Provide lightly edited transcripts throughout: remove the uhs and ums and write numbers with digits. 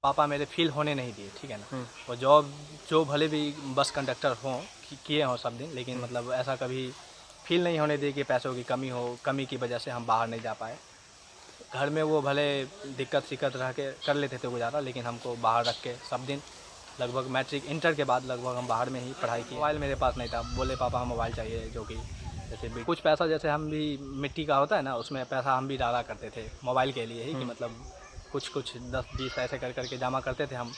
पापा मेरे फील होने नहीं दिए, ठीक है ना। वो जॉब जो भले भी बस कंडक्टर हों किए हों सब दिन, लेकिन मतलब ऐसा कभी फील नहीं होने दिए कि पैसों की कमी की वजह से हम बाहर नहीं जा पाए। घर में वो भले दिक्कत रह के कर लेते थे गुजारा, लेकिन हमको बाहर रख के सब दिन लगभग मैट्रिक इंटर के बाद लगभग हम बाहर में ही पढ़ाई की। मोबाइल मेरे पास नहीं था, बोले पापा हम मोबाइल चाहिए, जो कि जैसे भी कुछ पैसा जैसे हम भी मिट्टी का होता है ना, उसमें पैसा हम भी डाला करते थे मोबाइल के लिए ही, कि मतलब कुछ 10-20 ऐसे कर करके जमा करते थे हम।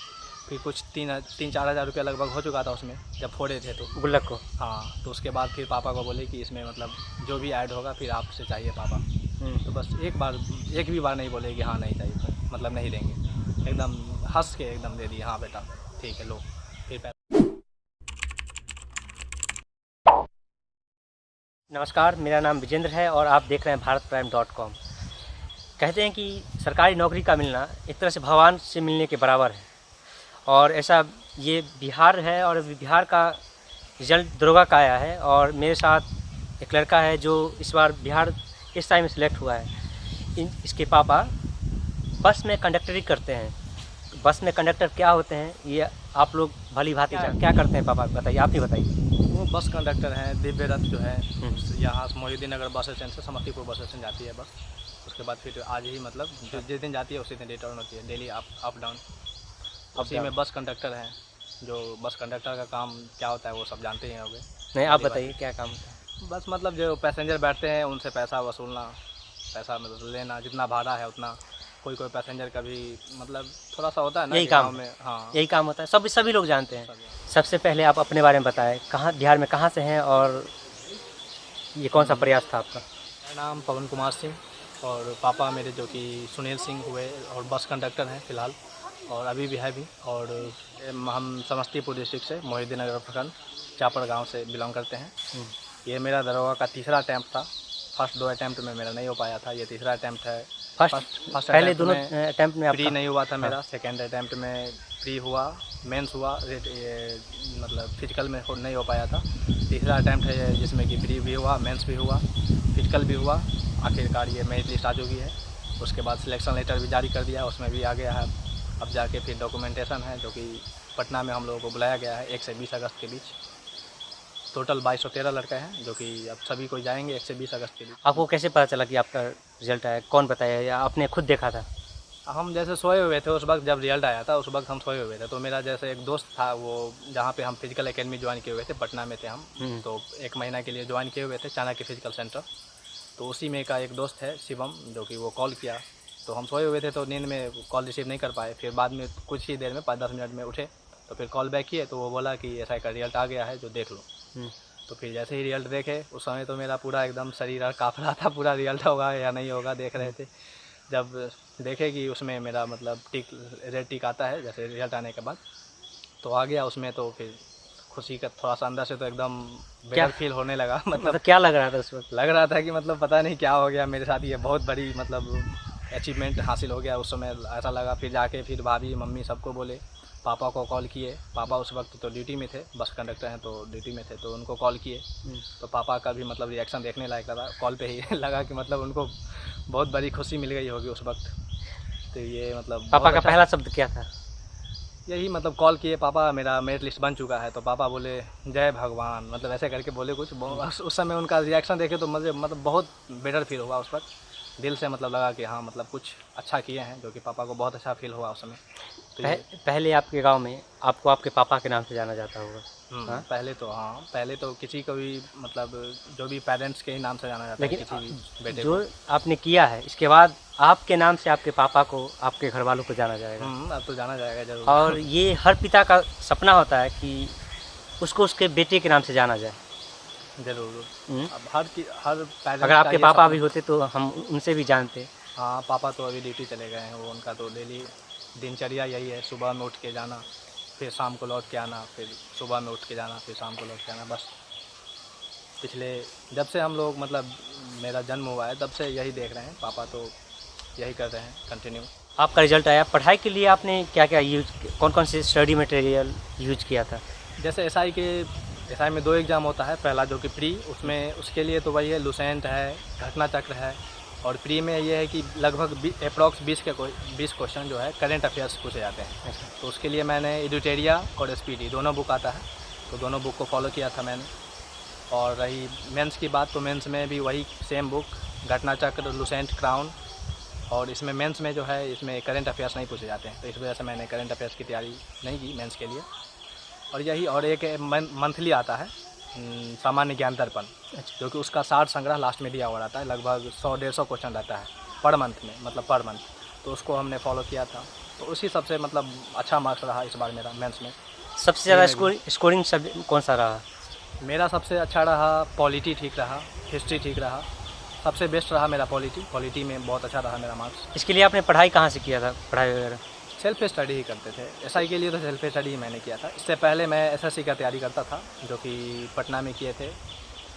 फिर कुछ 3-4 हज़ार रुपया लगभग हो चुका था उसमें जब फोड़े थे तो गुल्लक को। हाँ, तो उसके बाद फिर पापा को बोले कि इसमें मतलब जो भी ऐड होगा फिर आपसे चाहिए पापा। तो बस एक भी बार नहीं बोले कि हाँ नहीं चाहिए, मतलब नहीं देंगे, एकदम हंस के एकदम दे दिए, हाँ बेटा ठीक है लो फिर। नमस्कार, मेरा नाम विजेंद्र है और आप देख रहे हैं भारतप्राइम.com। कहते हैं कि सरकारी नौकरी का मिलना एक तरह से भगवान से मिलने के बराबर है, और ऐसा ये बिहार है और बिहार का रिजल्ट दरोगा का आया है। और मेरे साथ एक लड़का है जो इस बार बिहार इस टाइम में सिलेक्ट हुआ है। इसके पापा बस में कंडक्टरी करते हैं। बस में कंडक्टर क्या होते हैं ये आप लोग भली भांति क्या करते हैं पापा, बताइए, आप ही बताइए। वो बस कंडक्टर हैं, दिव्य रथ जो है यहाँ मोहिउद्दीन नगर बस स्टैंड से समस्तीपुर बस स्टैंड जाती है बस। उसके बाद फिर आज ही मतलब जिस दिन जाती है उसी दिन रिटर्न होती है, डेली अप डाउन। उसी में बस कंडक्टर हैं। जो बस कंडक्टर का काम क्या होता है वो सब जानते ही होंगे। नहीं, आप बताइए क्या काम होता है। बस मतलब जो पैसेंजर बैठते हैं उनसे पैसा वसूलना, पैसा मतलब लेना, जितना भाड़ा है उतना। कोई पैसेंजर का भी मतलब थोड़ा सा होता है ना, यही काम में हाँ यही काम होता है, सभी लोग जानते हैं। सबसे पहले आप अपने बारे में बताएं, कहाँ बिहार में कहाँ से हैं और ये कौन सा प्रयास था आपका। मेरा नाम पवन कुमार सिंह और पापा मेरे जो कि सुनील सिंह हुए और बस कंडक्टर हैं फ़िलहाल, और अभी भी है भी। और हम समस्तीपुर डिस्ट्रिक्ट से मोहिउद्दीन नगर प्रखंड चापर गांव से बिलोंग करते हैं। ये मेरा दरोगा का तीसरा अटैम्प्ट था। फर्स्ट 2 अटैम्प्ट में मेरा नहीं हो पाया था, ये तीसरा अटैम्प्ट है। फर्स्ट पहले दोनों अटैम्प्ट में प्री नहीं हुआ था मेरा। सेकेंड अटैम्प्ट में प्री हुआ, मेंस हुआ, ये मतलब फिजिकल में नहीं हो पाया था। तीसरा अटैम्प्ट है जिसमें कि प्री भी हुआ, मेंस भी हुआ, फिजिकल भी हुआ। आखिरकार ये मेरिट लिस्ट आ चुकी है। उसके बाद सिलेक्शन लेटर भी जारी कर दिया, उसमें भी आ गया है। अब जाके फिर डॉक्यूमेंटेशन है जो कि पटना में हम लोगों को बुलाया गया है 1 से 20 अगस्त के बीच। टोटल 2213 लड़के हैं जो कि अब सभी कोई जाएंगे 1 से 20 अगस्त के बीच। आपको कैसे पता चला कि आपका रिजल्ट आया, कौन बताया या आपने खुद देखा था। हम जैसे सोए हुए थे उस वक्त, जब रिजल्ट आया था उस वक्त हम सोए हुए थे। तो मेरा जैसे एक दोस्त था, वो जहाँ पे हम फिजिकल एकेडमी ज्वाइन किए हुए थे, पटना में थे हम। तो 1 महीना के लिए ज्वाइन किए हुए थे चाणक्य फिजिकल सेंटर। तो उसी में का एक दोस्त है शिवम, जो कि वो कॉल किया। तो हम सोए हुए थे तो नींद में कॉल रिसीव नहीं कर पाए। फिर बाद में कुछ ही देर में 5-10 मिनट में उठे तो फिर कॉल बैक किए तो वो बोला कि ऐसा का रिजल्ट आ गया है, जो देख लो। तो फिर जैसे ही रिजल्ट देखे, उस समय तो मेरा पूरा एकदम शरीर काँप रहा था, पूरा रिजल्ट होगा या नहीं होगा देख रहे थे। जब देखे कि उसमें मेरा मतलब रेड टिक आता है जैसे रिजल्ट आने के बाद, तो आ गया उसमें। तो फिर खुशी का थोड़ा सा अंदर से तो एकदम बेटर फील होने लगा। मतलब क्या लग रहा था उस वक्त। लग रहा था कि मतलब पता नहीं क्या हो गया मेरे साथ, ये बहुत बड़ी मतलब अचीवमेंट हासिल हो गया उस समय, ऐसा लगा। फिर जाके फिर भाभी मम्मी सबको बोले, पापा को कॉल किए। पापा उस वक्त तो ड्यूटी में थे, बस कंडक्टर हैं तो ड्यूटी में थे, तो उनको कॉल किए। तो पापा का भी मतलब रिएक्शन देखने लायक था कॉल पे ही। लगा कि मतलब उनको बहुत बड़ी खुशी मिल गई होगी उस वक्त। तो ये मतलब पापा का पहला शब्द क्या था। यही मतलब कॉल किए, पापा मेरा मेरिट लिस्ट बन चुका है। तो पापा बोले जय भगवान, मतलब ऐसे करके बोले कुछ। उस समय उनका रिएक्शन देखे तो मुझे मतलब बहुत बेटर फील हुआ उस वक्त। दिल से मतलब लगा कि हाँ मतलब कुछ अच्छा किए हैं, जो कि पापा को बहुत अच्छा फील हुआ उस समय। तो पहले आपके गांव में आपको आपके पापा के नाम से जाना जाता होगा। पहले तो किसी को भी मतलब जो भी पेरेंट्स के ही नाम से जाना जाता है, किसी भी बेटे जो आपने किया है इसके बाद आपके नाम से आपके पापा को, आपके घर वालों को जाना जाएगा। अब तो जाना जाएगा जरूर। और ये हर पिता का सपना होता है कि उसको उसके बेटे के नाम से जाना जाए। जरूर। अब हर पेरेंट्स, अगर आपके पापा भी होते तो हम उनसे भी जानते। हाँ, पापा तो अभी ड्यूटी चले गए हैं। वो उनका तो डेली दिनचर्या यही है, सुबह में उठ के जाना, फिर शाम को लौट के आना, फिर सुबह में उठ के जाना, फिर शाम को लौट के आना। बस पिछले जब से हम लोग मतलब मेरा जन्म हुआ है तब से यही देख रहे हैं। पापा तो यही कर रहे हैं कंटिन्यू। आपका रिजल्ट आया, पढ़ाई के लिए आपने क्या क्या कौन कौन से स्टडी मटेरियल यूज किया था। जैसे एसआई में 2 एग्ज़ाम होता है। पहला जो कि प्री, उसके लिए तो वही है, लुसेंट है, घटना चक्र है, और प्री में ये है कि लगभग अप्रॉक्स 20 क्वेश्चन जो है करंट अफेयर्स पूछे जाते हैं। अच्छा। तो उसके लिए मैंने एडिटेरिया और SPD दोनों बुक आता है, तो दोनों बुक को फॉलो किया था मैंने। और रही मेंस की बात, तो मेंस में भी वही सेम बुक, घटना चक्र, लुसेंट, क्राउन। और इसमें मेंस में जो है इसमें करंट अफेयर्स नहीं पूछे जाते हैं, तो इस वजह से मैंने करंट अफेयर्स की तैयारी नहीं की मेंस के लिए। और यही, और एक मंथली आता है सामान्य ज्ञान दर्पण, जो कि उसका 60 संग्रह लास्ट में दिया हुआ रहता है, लगभग 100-150 क्वेश्चन रहता है पर मंथ में, मतलब पर मंथ। तो उसको हमने फॉलो किया था, तो उसी सबसे मतलब अच्छा मार्क्स रहा इस बार मेरा मेंस में। सबसे ज़्यादा स्कोरिंग सब्जेक्ट कौन सा रहा? मेरा सबसे अच्छा रहा पॉलिटी, ठीक रहा, हिस्ट्री ठीक रहा, सबसे बेस्ट रहा मेरा पॉलिटी में बहुत अच्छा रहा मेरा मार्क्स। इसके लिए आपने पढ़ाई कहाँ से किया था, पढ़ाई वगैरह? सेल्फ स्टडी ही करते थे, SI के लिए तो सेल्फ स्टडी ही मैंने किया था। इससे पहले मैं SSC का तैयारी करता था, जो कि पटना में किए थे।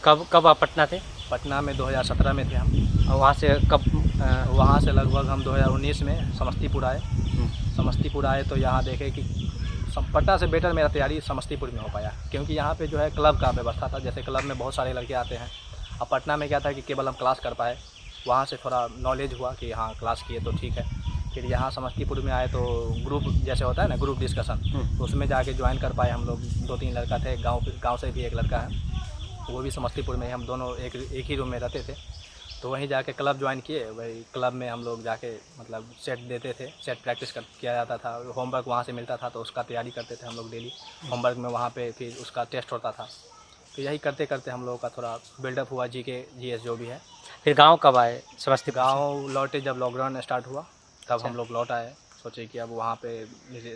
कब आप पटना थे? पटना में 2017 में थे हम। और वहाँ से कब? वहाँ से लगभग हम 2019 में समस्तीपुर आए। समस्तीपुर आए तो यहाँ देखे कि पटना से बेटर मेरा तैयारी समस्तीपुर में हो पाया, क्योंकि यहाँ पे जो है क्लब का व्यवस्था था। जैसे क्लब में बहुत सारे लड़के आते हैं, अब पटना में क्या था कि केवल हम क्लास कर पाए, वहाँ से थोड़ा नॉलेज हुआ कि हाँ क्लास किए तो ठीक है। फिर यहाँ समस्तीपुर में आए तो ग्रुप जैसे होता है ना, ग्रुप डिस्कशन, तो उसमें जाके ज्वाइन कर पाए हम लोग। 2-3 लड़का थे, गांव से भी एक लड़का है, वो भी समस्तीपुर में, हम दोनों एक ही रूम में रहते थे। तो वहीं जाके क्लब ज्वाइन किए। वही क्लब में हम लोग जाके मतलब सेट देते थे, सेट प्रैक्टिस किया जाता था। होमवर्क वहाँ से मिलता था, तो उसका तैयारी करते थे हम लोग डेली। होमवर्क में वहाँ पे फिर उसका टेस्ट होता था। तो यही करते करते हम लोगों का थोड़ा बिल्डअप हुआ, GK GS जो भी है। फिर गांव कब आए समस्तीपुर? गांव लौटे जब लॉकडाउन स्टार्ट हुआ, तब अच्छा। हम लोग लौट आए। सोचे कि अब वहाँ पे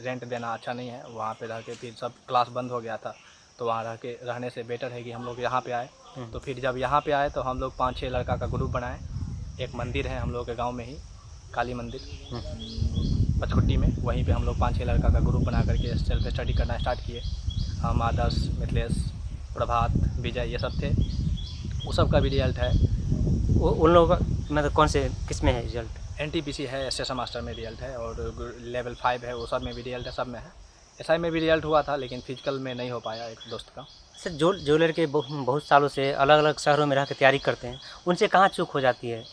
रेंट देना अच्छा नहीं है, वहाँ पे रह के फिर सब क्लास बंद हो गया था, तो वहाँ रहने से बेटर है कि हम लोग यहाँ पे आए। तो फिर जब यहाँ पे आए तो हम लोग 5-6 लड़का का ग्रुप बनाए। एक मंदिर है हम लोग के गांव में ही, काली मंदिर पचकुट्टी में, वहीं पे हम लोग 5-6 लड़का का ग्रुप बना करके सेल्फ स्टडी करना स्टार्ट किए। हम, आदर्श, मिथिलेश, प्रभात, विजय, ये सब थे। वो सब का भी रिजल्ट है। वो उन लोगों का मतलब कौन से किस में है रिजल्ट? NTPC है, स्टेशन मास्टर में रिजल्ट है, और लेवल 5 है, वो सब में भी रिजल्ट है, सब में है। SI में भी रिजल्ट हुआ था, लेकिन फिजिकल में नहीं हो पाया एक दोस्त का। सर, जो लड़के बहुत सालों से अलग अलग शहरों में रह कर तैयारी करते हैं, उनसे कहाँ चूक हो जाती है?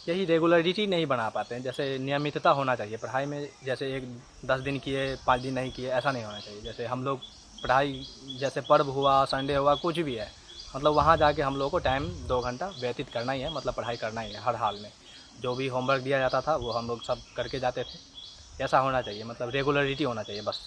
यही रेगुलरिटी नहीं बना पाते हैं। जैसे नियमितता होना चाहिए पढ़ाई में, जैसे 10 दिन किए 5 दिन नहीं किए, ऐसा नहीं होना चाहिए। जैसे हम लोग पढ़ाई, जैसे पर्व हुआ, संडे हुआ, कुछ भी है, मतलब वहाँ जाके हम लोग को टाइम 2 घंटा व्यतीत करना ही है, मतलब पढ़ाई करना ही है हर हाल में। जो भी होमवर्क दिया जाता था वो हम लोग सब करके जाते थे। ऐसा होना चाहिए, मतलब रेगुलरिटी होना चाहिए बस।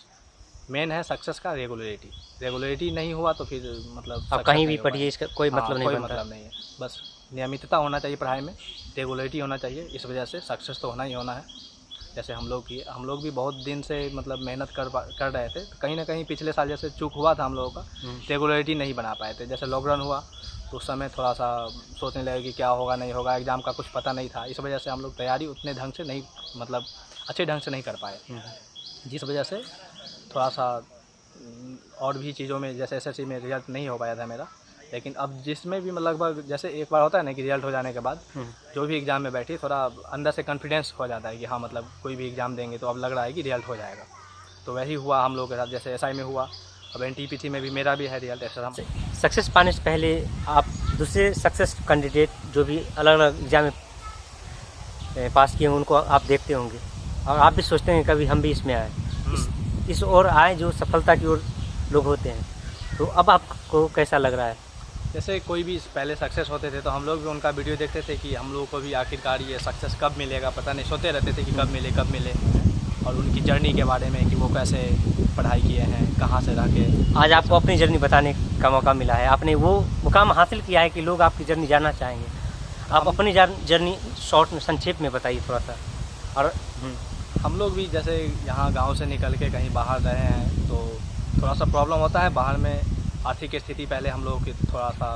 मेन है सक्सेस का रेगुलरिटी नहीं हुआ तो फिर मतलब आप कहीं भी पढ़िए, इसका कोई मतलब नहीं कोई बनता। मतलब नहीं है। बस नियमितता होना चाहिए पढ़ाई में, रेगुलरिटी होना चाहिए, इस वजह से सक्सेस तो होना ही होना है। जैसे हम लोग भी बहुत दिन से मतलब मेहनत कर रहे थे। कहीं ना कहीं पिछले साल जैसे चूक हुआ था हम लोगों का, रेगुलरिटी नहीं बना पाए थे। जैसे लॉकडाउन हुआ तो उस समय थोड़ा सा सोचने लगे कि क्या होगा नहीं होगा, एग्ज़ाम का कुछ पता नहीं था। इस वजह से हम लोग तैयारी उतने ढंग से नहीं, मतलब अच्छे ढंग से नहीं कर पाए, जिस वजह से थोड़ा सा और भी चीज़ों में, जैसे SSC में रिजल्ट नहीं हो पाया था मेरा। लेकिन अब जिसमें भी लगभग, जैसे एक बार होता है ना कि रिजल्ट हो जाने के बाद जो भी एग्ज़ाम में बैठी, थोड़ा अंदर से कॉन्फिडेंस हो जाता है कि हाँ मतलब कोई भी एग्ज़ाम देंगे तो अब लग रहा है कि रिजल्ट हो जाएगा। तो वही हुआ हम लोग के साथ, जैसे SI में हुआ, अब NTPC में भी मेरा भी है रिजल्ट ऐसा। सक्सेस पाने से पहले आप दूसरे सक्सेस कैंडिडेट जो भी अलग अलग एग्जाम में पास किए उनको आप देखते होंगे, और आप भी सोचते हैं कभी हम भी इसमें आए, इस ओर आए जो सफलता की ओर लोग होते हैं। तो अब आपको कैसा लग रहा है? जैसे कोई भी पहले सक्सेस होते थे तो हम लोग भी उनका वीडियो देखते थे कि हम लोगों को भी आखिरकार ये सक्सेस कब मिलेगा, पता नहीं, सोते रहते थे कि कब मिले, और उनकी जर्नी के बारे में कि वो कैसे पढ़ाई किए हैं, कहाँ से रह के। आज आपको अपनी जर्नी बताने का मौका मिला है, आपने वो मुकाम हासिल किया है कि लोग आपकी जर्नी जानना चाहेंगे। आप अपनी जर्नी शॉर्ट में, संक्षेप में बताइए थोड़ा सा। और हम लोग भी जैसे यहाँ गांव से निकल के कहीं बाहर रहे हैं तो थोड़ा सा प्रॉब्लम होता है बाहर में। आर्थिक स्थिति पहले हम लोगों की थोड़ा सा,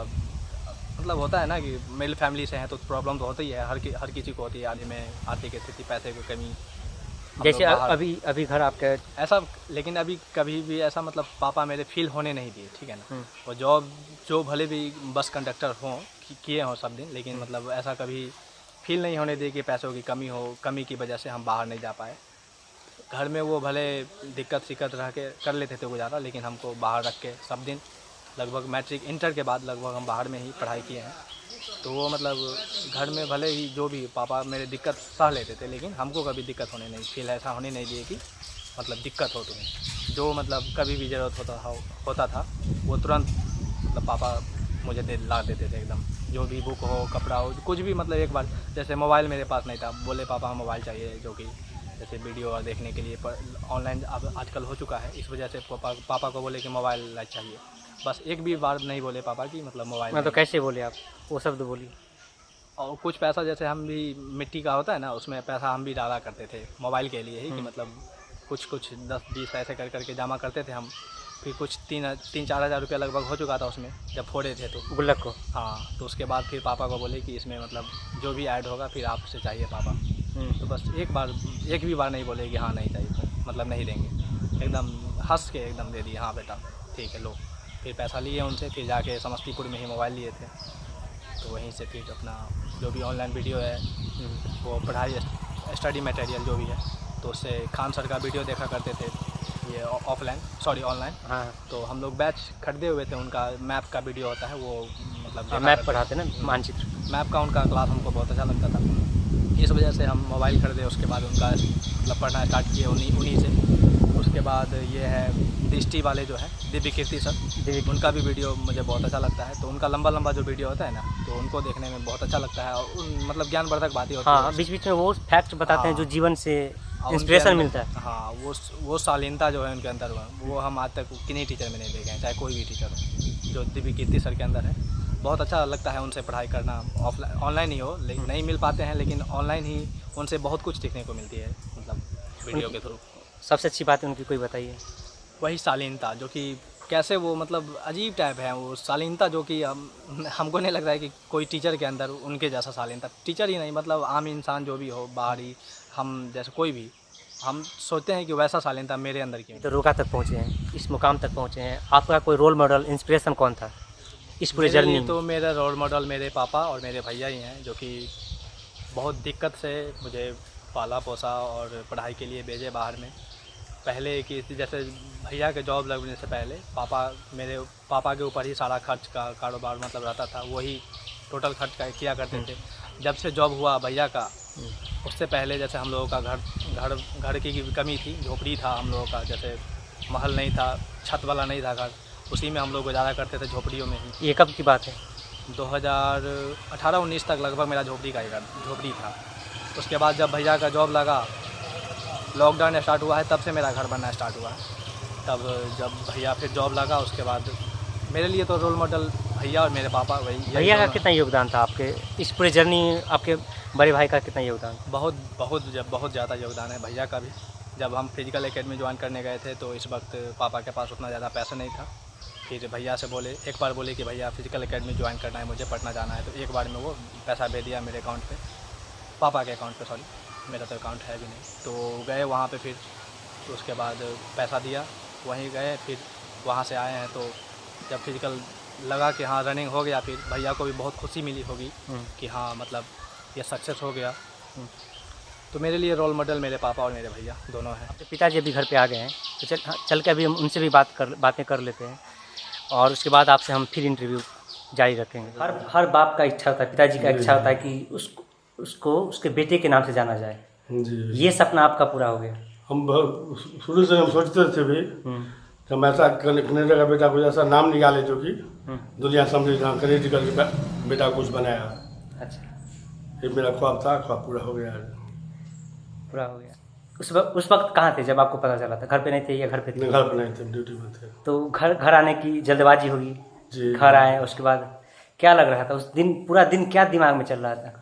मतलब होता है ना कि मिडिल फैमिली से हैं तो प्रॉब्लम तो होती है, हर किसी को होती है आदमी में आर्थिक स्थिति, पैसे की कमी। जैसे अभी घर आपके ऐसा, लेकिन अभी कभी भी ऐसा मतलब पापा मेरे फील होने नहीं दिए, ठीक है ना। और जो भले भी बस कंडक्टर हों, किए हों सब दिन, लेकिन मतलब ऐसा कभी फील नहीं होने दिए कि पैसों की कमी की वजह से हम बाहर नहीं जा पाए। घर में वो भले दिक्कत रह के कर लेते थे गुजारा, लेकिन हमको बाहर रख के सब दिन लगभग मैट्रिक इंटर के बाद लगभग हम बाहर में ही पढ़ाई किए हैं। तो वो मतलब घर में भले ही जो भी पापा मेरे दिक्कत सह लेते थे, लेकिन हमको कभी दिक्कत होने नहीं, फील ऐसा होने नहीं दिए कि मतलब दिक्कत हो तुम्हें। जो मतलब कभी भी ज़रूरत होता था वो तुरंत मतलब पापा मुझे ला देते थे एकदम। जो भी बुक हो, कपड़ा हो, कुछ भी, मतलब एक बार जैसे मोबाइल मेरे पास नहीं था, बोले पापा मोबाइल चाहिए, जो कि जैसे वीडियो और देखने के लिए ऑनलाइन अब आजकल हो चुका है, इस वजह से पापा को बोले कि मोबाइल चाहिए। बस एक भी बार नहीं बोले पापा कि मतलब मोबाइल। मैं तो कैसे बोले आप वो शब्द बोली? और कुछ पैसा जैसे हम भी मिट्टी का होता है ना, उसमें पैसा हम भी डाला करते थे मोबाइल के लिए ही, कि मतलब कुछ 10-20 ऐसे करके जमा करते थे हम। फिर कुछ 3-4 हज़ार रुपया लगभग हो चुका था उसमें, जब फोड़े थे तो गुल्लक को। हाँ, तो उसके बाद फिर पापा को बोले कि इसमें मतलब जो भी ऐड होगा फिर आपसे चाहिए पापा। तो बस एक भी बार नहीं बोले कि हाँ नहीं चाहिए, तो मतलब नहीं देंगे, एकदम हंस के एकदम दे दिए, हाँ बेटा ठीक है लो। फिर पैसा लिए उनसे, फिर जाके समस्तीपुर में ही मोबाइल लिए थे। तो वहीं से फिर अपना जो भी ऑनलाइन वीडियो है, वो पढ़ाई स्टडी मटेरियल जो भी है, तो उससे खान सर का वीडियो देखा करते थे, ये ऑनलाइन। हाँ, तो हम लोग बैच खरीदे हुए थे, उनका मैप का वीडियो होता है वो, मतलब मैप पढ़ाते ना, मानचित्र। मैप का उनका क्लास हमको बहुत अच्छा लगता था, इस वजह से हम मोबाइल खरीदे। उसके बाद उनका मतलब पढ़ना स्टार्ट किए उन्हीं से। उसके बाद ये है दृष्टि वाले जो है दिव्य कीर्ति सर, उनका भी वीडियो मुझे बहुत अच्छा लगता है। तो उनका लंबा जो वीडियो होता है ना, तो उनको देखने में बहुत अच्छा लगता है, और मतलब ज्ञानवर्धक बातें होती है। हाँ, बीच बीच में वो फैक्ट बताते हैं जो जीवन से इंस्पिरेशन मिलता है। हाँ, वो शालीनता जो है उनके अंदर, वो हम आज तक किन्हीं टीचर में नहीं देखे हैं, चाहे कोई भी टीचर हो, जो दिव्य कीर्ति सर के अंदर है। बहुत अच्छा लगता है उनसे पढ़ाई करना, ऑफलाइन ऑनलाइन ही हो, लेकिन नहीं मिल पाते हैं, लेकिन ऑनलाइन ही उनसे बहुत कुछ सीखने को मिलती है, मतलब वीडियो के थ्रू। सबसे अच्छी बात है उनकी कोई बताइए? वही शालीनता, जो कि कैसे वो मतलब अजीब टाइप है वो शालीनता, जो कि हमको नहीं लग रहा है कि कोई टीचर के अंदर उनके जैसा शालीनता, टीचर ही नहीं मतलब आम इंसान जो भी हो, बाहरी हम जैसे कोई भी, हम सोचते हैं कि वैसा शालीनता मेरे अंदर क्यों। तो रोका तक पहुँचे हैं, इस मुकाम तक पहुँचे हैं, आपका कोई रोल मॉडल, इंस्पिरेशन कौन था इस पूरे जर्नी में? तो मेरा रोल मॉडल मेरे पापा और मेरे भैया ही हैं, जो कि बहुत दिक्कत से मुझे पाला पोसा और पढ़ाई के लिए भेजे बाहर में। पहले की जैसे भैया के जॉब लगने से पहले मेरे पापा के ऊपर ही सारा खर्च का कारोबार मतलब रहता था, वही टोटल खर्च का किया करते थे। जब से जॉब हुआ भैया का, उससे पहले जैसे हम लोगों का घर की कमी थी, झोपड़ी था हम लोगों का, जैसे महल नहीं था, छत वाला नहीं था घर, उसी में हम लोग गुजारा करते थे, झोपड़ियों में ही। ये कब की बात है? 2018-19 तक लगभग मेरा झोपड़ी था। उसके बाद जब भैया का जॉब लगा, लॉकडाउन स्टार्ट हुआ है, तब से मेरा घर बनना स्टार्ट हुआ है। तब जब भैया फिर जॉब लगा, उसके बाद मेरे लिए तो रोल मॉडल भैया और मेरे पापा वही। भैया का कितना योगदान था आपके इस पूरे जर्नी, आपके बड़े भाई का कितना योगदान? बहुत ज़्यादा योगदान है भैया का भी। जब हम फिजिकल एकेडमी ज्वाइन करने गए थे, तो इस वक्त पापा के पास उतना ज़्यादा पैसा नहीं था। फिर भैया से एक बार बोले कि भैया फिजिकल एकेडमी ज्वाइन करना है, मुझे पटना जाना है, तो एक बार में वो पैसा भेज दिया मेरे अकाउंट पे, पापा के अकाउंट पे, सॉरी मेरा तो अकाउंट है भी नहीं। तो गए वहाँ पे, फिर तो उसके बाद पैसा दिया, वहीं गए, फिर वहाँ से आए हैं। तो जब फिजिकल लगा कि हाँ रनिंग हो गया, फिर भैया को भी बहुत खुशी मिली होगी कि हाँ मतलब ये सक्सेस हो गया। तो मेरे लिए रोल मॉडल मेरे पापा और मेरे भैया दोनों हैं। पिताजी अभी घर पे आ गए हैं, तो चल के अभी हम उनसे भी बातें कर लेते हैं, और उसके बाद आपसे हम फिर इंटरव्यू जारी रखेंगे। हर बाप का इच्छा होता है, पिताजी का इच्छा होता है कि उसको उसके बेटे के नाम से जाना जाए। जी, ये सपना आपका पूरा हो गया? हम शुरू से हम सोचते थे भी कि हम ऐसा कनेक्टर का बेटा कुछ ऐसा नाम निकाले जो कि दुनिया समझे, जहाँ कनेक्टर का बेटा कुछ बनाया। अच्छा, ये मेरा ख्वाब था, ख्वाब पूरा हो गया। पूरा हो गया। उस वक्त कहाँ थे जब आपको पता चला था? घर पे नहीं थे या घर पे थे? घर पे नहीं थे, ड्यूटी में थे। तो घर आने की जल्दबाजी होगी जी। घर आए, उसके बाद क्या लग रहा था उस दिन? पूरा दिन क्या दिमाग में चल रहा था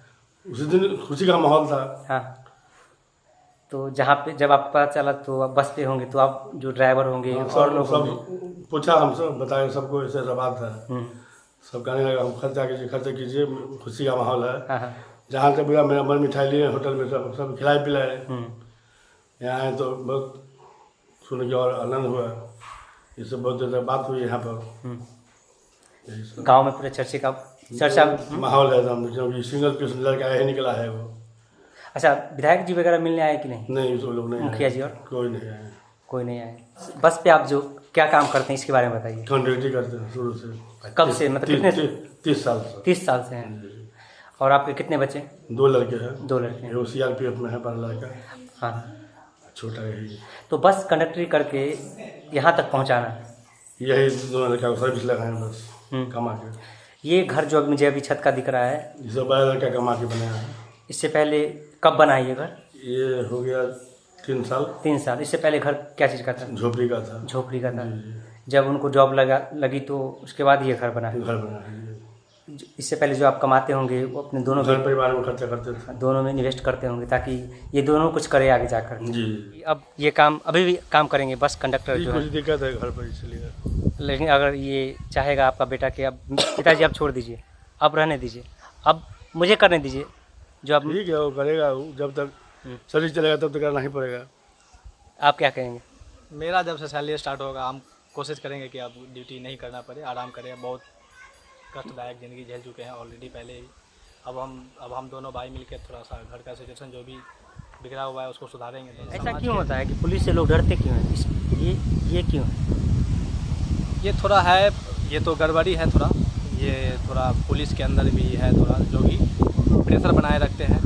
उसी दिन? खुशी का माहौल था। हाँ, तो जहाँ पे जब आपको पता चला तो आप बस पे होंगे, तो आप जो ड्राइवर होंगे और लोग होंगे, पूछा हमसे, बताया सबको ऐसे ऐसा बात है। सब कहने लगा हम खर्चा कीजिए, खुशी का माहौल है। हाँ, जहाँ से बोला मेरा मन मिठाई लिए होटल में, सब खिलाए पिलाए। यहाँ आए तो बहुत सुन के और आनंद हुआ। ये सब बहुत देर तक बात हुई यहाँ पर। गांव में पूरे चर्चा माहौल है एकदम, क्योंकि सिंगल पीस लड़का ही निकला है वो। अच्छा, विधायक जी वगैरह मिलने आए कि नहीं? नहीं, तो लोग नहीं, मुखिया जी और कोई नहीं आए। कोई नहीं आए। बस पे आप जो क्या काम करते हैं इसके बारे में बताइए। कंडक्टरी करते हैं शुरू से। कब से, मतलब कितने 30 साल से। 30 साल से हैं। और आपके कितने बच्चे? 2 लड़के हैं। 2 लड़के हैं। वो CRPF में है, बड़ा लड़का, हाँ। छोटा यही। तो बस कंडक्टरी करके यहाँ तक पहुँचाना, यही 2 लड़का को सर्विस लगाए बस कमा के। ये घर जो मुझे अभी छत का दिख रहा है, ये सब बड़ा लड़का कमा के बनाया है। इससे पहले कब बना ये घर? ये हो गया 3 साल। 3 साल। इससे पहले घर क्या चीज़ का था? झोपड़ी का था। झोपड़ी का था। जी। जब उनको जॉब लगी तो उसके बाद ये घर बना। घर बना है। इससे पहले जो आप कमाते होंगे वो अपने दोनों घर परिवार में खर्चा करते थे। दोनों में इन्वेस्ट करते होंगे ताकि ये दोनों कुछ करे आगे जाकर। जी। अब ये काम अभी भी काम करेंगे बस कंडक्टर जो कुछ है, दिक्कत है घर पर, इसलिए। लेकिन अगर ये चाहेगा आपका बेटा कि अब पिताजी आप छोड़ दीजिए, अब रहने दीजिए, अब मुझे करने दीजिए जो अब, ठीक है, वो करेगा। वो जब तक सर्विस चलेगा तब तक करना ही पड़ेगा। आप क्या कहेंगे? मेरा जब से सैलरी स्टार्ट होगा हम कोशिश करेंगे कि अब ड्यूटी नहीं करना पड़े, आराम करें। बहुत कष्टदायक ज़िंदगी झेल चुके हैं ऑलरेडी पहले ही। अब हम दोनों भाई मिलकर थोड़ा सा घर का सिचुएशन जो भी बिगड़ा हुआ है उसको सुधारेंगे। तो ऐसा क्यों होता है कि पुलिस से लोग डरते क्यों हैं? ये क्यों है? ये थोड़ा है, ये तो गड़बड़ी है थोड़ा। ये थोड़ा पुलिस के अंदर भी है थोड़ा, जो कि प्रेशर बनाए रखते हैं,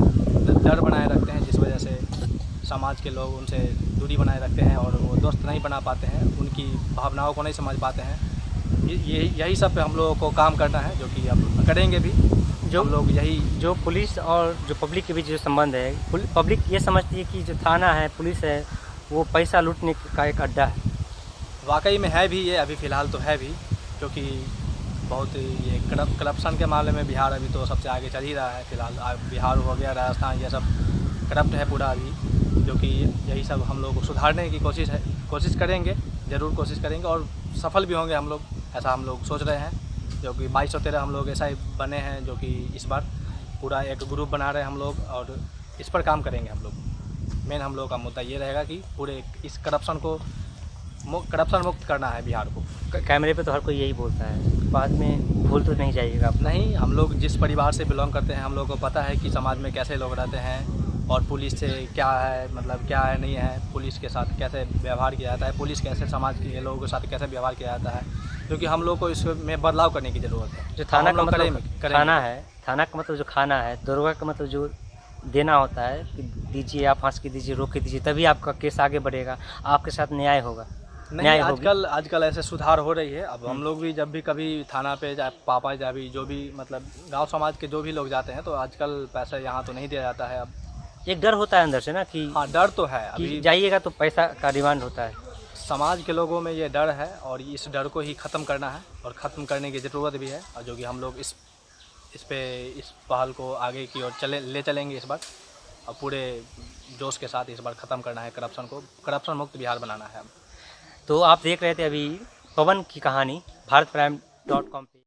डर बनाए रखते हैं, जिस वजह से समाज के लोग उनसे दूरी बनाए रखते हैं और वो दोस्त नहीं बना पाते हैं, उनकी भावनाओं को नहीं समझ पाते हैं। यही सब पे हम लोगों को काम करना है, जो कि अब करेंगे भी। जो हम लोग यही, जो पुलिस और जो पब्लिक के बीच जो संबंध है, पब्लिक ये समझती है कि जो थाना है, पुलिस है, वो पैसा लूटने का एक अड्डा है। वाकई में है भी ये, अभी फ़िलहाल तो है भी, क्योंकि बहुत ये करप्शन के मामले में बिहार अभी तो सबसे आगे चल ही रहा है। फ़िलहाल बिहार हो गया, राजस्थान, ये सब करप्ट है पूरा अभी, जो कि यही सब हम लोग को सुधारने की कोशिश करेंगे, ज़रूर कोशिश करेंगे और सफल भी होंगे हम लोग, ऐसा हम लोग सोच रहे हैं। जो कि 2213 हम लोग ऐसा ही बने हैं, जो कि इस बार पूरा एक ग्रुप बना रहे हैं हम लोग और इस पर काम करेंगे हम लोग। मेन हम लोग का मुद्दा ये रहेगा कि पूरे इस करप्शन मुक्त करना है बिहार को। कैमरे पे तो हर कोई यही बोलता है, बाद में भूल तो नहीं जाइएगा आप। नहीं, हम लोग जिस परिवार से बिलोंग करते हैं, हम लोग को पता है कि समाज में कैसे लोग रहते हैं और पुलिस से क्या है, मतलब क्या है नहीं है, पुलिस के साथ कैसे व्यवहार किया जाता है, पुलिस कैसे समाज के लोगों के साथ कैसे व्यवहार किया जाता है, क्योंकि हम लोग को इसमें बदलाव करने की ज़रूरत है। जो थाना का मतलब खाना है, थाना का मतलब जो खाना है, दरोगा का मतलब जो देना होता है कि दीजिए, आप फांस के दीजिए, रोक के दीजिए, तभी आपका केस आगे बढ़ेगा, आपके साथ न्याय होगा। नहीं, आजकल ऐसे सुधार हो रही है। अब हम लोग भी जब भी कभी थाना पे पापा या भी जो भी मतलब गांव समाज के जो भी लोग जाते हैं, तो आजकल पैसा यहाँ तो नहीं दिया जाता है। अब एक डर होता है अंदर से ना कि हाँ, डर तो है, अभी जाइएगा तो पैसा का डिमांड होता है। समाज के लोगों में ये डर है और इस डर को ही ख़त्म करना है और ख़त्म करने की ज़रूरत भी है, और जो कि हम लोग इस पहल को आगे की ओर ले चलेंगे इस बार, और पूरे जोश के साथ इस बार ख़त्म करना है करप्शन को, करप्शन मुक्त बिहार बनाना है। तो आप देख रहे थे अभी पवन की कहानी भारतप्राइम.com पे।